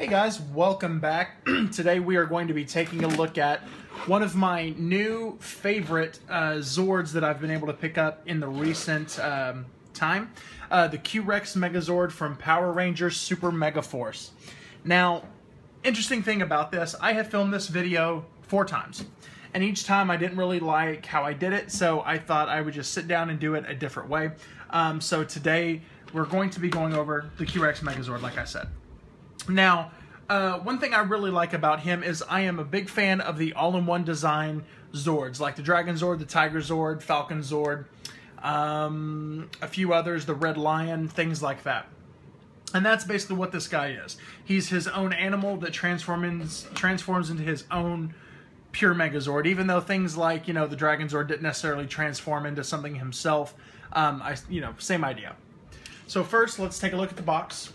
guys, welcome back. Today we are going to be taking a look at one of my new favorite Zords that I've been able to pick up in the recent time. The Q-Rex Megazord from Power Rangers Super Mega Force. Now, interesting thing about this, I have filmed this video 4 times. And each time I didn't really like how I did it, so I thought I would just sit down and do it a different way. So today we're going to be going over the Q-Rex Megazord, like I said. Now, one thing I really like about him is I am a big fan of the all-in-one design Zords, like the Dragon Zord, the Tiger Zord, Falcon Zord, a few others, the Red Lion, things like that. And that's basically what this guy is. He's his own animal that transforms into his own pure Megazord, even though things like, you know, the Dragon Zord didn't necessarily transform into something himself. Same idea. So first, let's take a look at the box.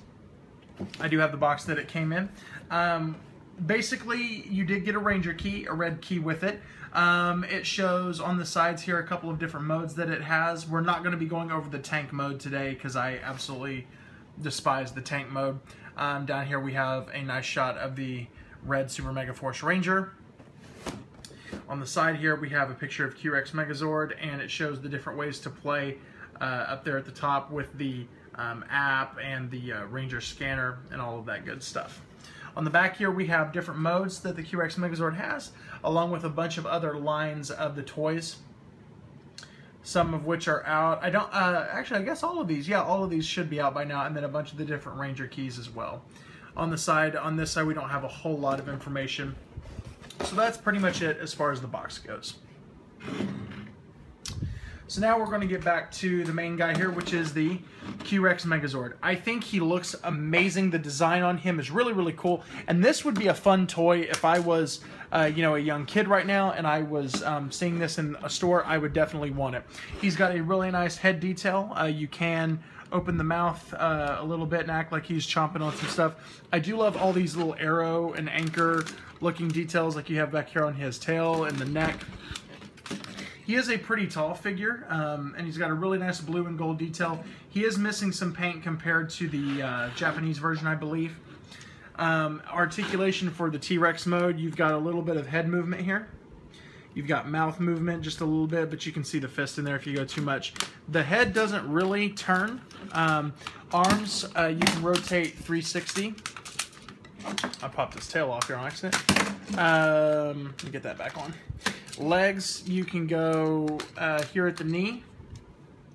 I do have the box that it came in. Basically, you did get a Ranger key, a red key with it. It shows on the sides here a couple of different modes that it has. We're not going to be going over the tank mode today because I absolutely despise the tank mode. Down here we have a nice shot of the red Super Mega Force Ranger. On the side here we have a picture of Q-Rex Megazord, and it shows the different ways to play up there at the top with the app and the Ranger scanner and all of that good stuff. On the back here we have different modes that the Q-Rex Megazord has, along with a bunch of other lines of the toys, some of which are out. Actually, I guess all of these, yeah, all of these should be out by now, and then a bunch of the different Ranger keys as well. On this side we don't have a whole lot of information. So that's pretty much it as far as the box goes. So now we're going to get back to the main guy here, which is the Q-Rex Megazord. I think he looks amazing. The design on him is really, really cool. And this would be a fun toy if I was, a young kid right now and I was seeing this in a store. I would definitely want it. He's got a really nice head detail. You can open the mouth a little bit and act like he's chomping on some stuff. I do love all these little arrow and anchor looking details like you have back here on his tail and the neck. He is a pretty tall figure, and he's got a really nice blue and gold detail. He is missing some paint compared to the Japanese version, I believe. Articulation for the T-Rex mode, you've got a little bit of head movement here. You've got mouth movement just a little bit, but you can see the fist in there if you go too much. The head doesn't really turn. Arms, you can rotate 360. I popped his tail off here on accident. Let me get that back on. Legs, you can go here at the knee.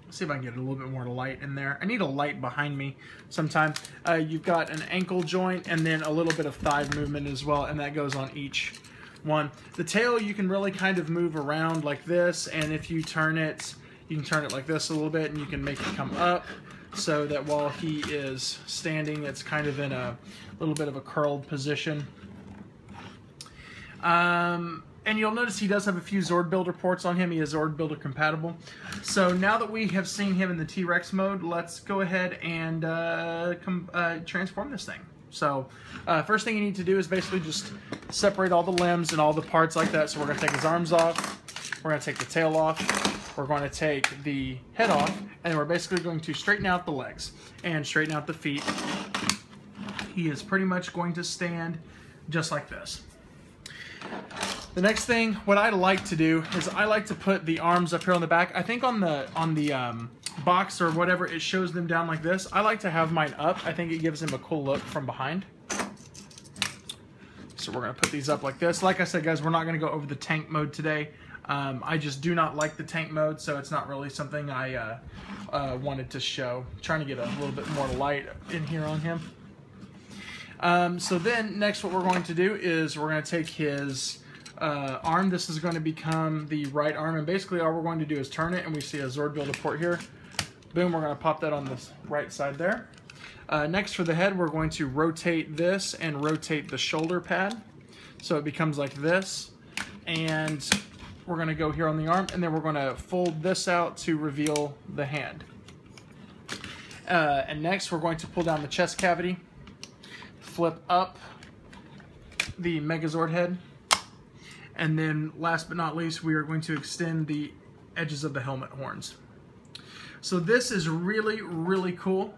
Let's see if I can get a little bit more light in there. I need a light behind me sometime. You've got an ankle joint and then a little bit of thigh movement as well, and that goes on each one. The tail, you can really kind of move around like this, and if you turn it, you can turn it like this a little bit, and you can make it come up so that while he is standing, it's kind of in a little bit of a curled position. And you'll notice he does have a few Zord Builder ports on him. He is Zord Builder compatible. So now that we have seen him in the T-Rex mode, let's go ahead and transform this thing. So first thing you need to do is basically just separate all the limbs and all the parts like that. So we're going to take his arms off. We're going to take the tail off. We're going to take the head off. And we're basically going to straighten out the legs and straighten out the feet. He is pretty much going to stand just like this. The next thing, what I like to do is I like to put the arms up here on the back. I think on the box or whatever, it shows them down like this. I like to have mine up. I think it gives them a cool look from behind. So we're going to put these up like this. Like I said, guys, we're not going to go over the tank mode today. I just do not like the tank mode, so it's not really something I wanted to show. I'm trying to get a little bit more light in here on him. So then next what we're going to do is we're going to take his arm. This is going to become the right arm, and basically all we're going to do is turn it, and we see a Zord Builder port here. Boom, we're going to pop that on the right side there. Next for the head, we're going to rotate this and rotate the shoulder pad so it becomes like this, and we're going to go here on the arm, and then we're going to fold this out to reveal the hand. And next we're going to pull down the chest cavity, flip up the Megazord head, and then last but not least we are going to extend the edges of the helmet horns. So this is really, really cool.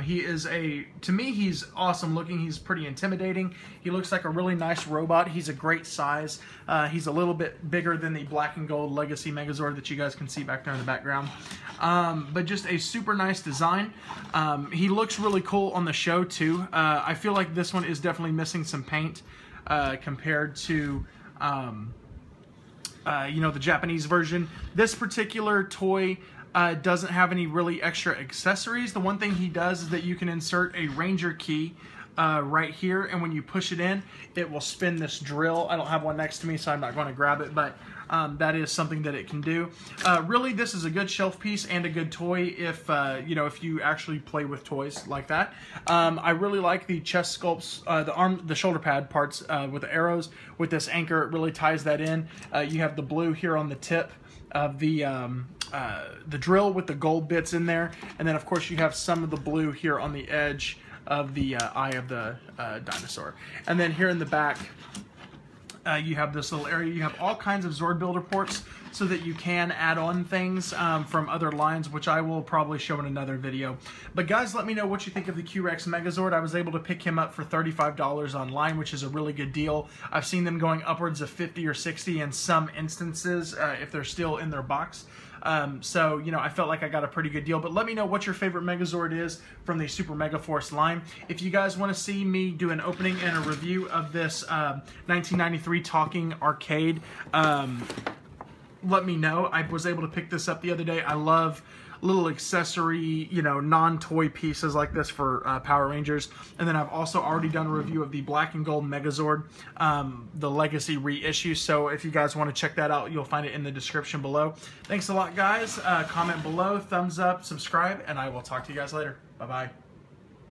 He is to me, he's awesome looking. He's pretty intimidating. He looks like a really nice robot. He's a great size. He's a little bit bigger than the black and gold Legacy Megazord that you guys can see back there in the background. But just a super nice design. He looks really cool on the show too. I feel like this one is definitely missing some paint compared to you know, the Japanese version. This particular toy doesn't have any really extra accessories. The one thing he does is that you can insert a Ranger key right here, and when you push it in, it will spin this drill. I don't have one next to me, so I'm not going to grab it, but that is something that it can do. Really, this is a good shelf piece and a good toy if you know, if you actually play with toys like that. I really like the chest sculpts, the shoulder pad parts with the arrows. With this anchor, it really ties that in. You have the blue here on the tip of the drill with the gold bits in there, and then of course you have some of the blue here on the edge of the eye of the dinosaur. And then here in the back, you have this little area. You have all kinds of Zord builder ports so that you can add on things from other lines, which I will probably show in another video. But guys, let me know what you think of the Q-Rex Megazord. I was able to pick him up for $35 online, which is a really good deal. I've seen them going upwards of 50 or 60 in some instances if they're still in their box. So, you know, I felt like I got a pretty good deal. But let me know what your favorite Megazord is from the Super Mega Force line. If you guys want to see me do an opening and a review of this 1993 talking arcade, let me know. I was able to pick this up the other day. I love little accessory, you know, non-toy pieces like this for Power Rangers. And then I've also already done a review of the black and gold Megazord, the Legacy reissue. So if you guys want to check that out, you'll find it in the description below. Thanks a lot, guys. Comment below, thumbs up, subscribe, and I will talk to you guys later. Bye-bye.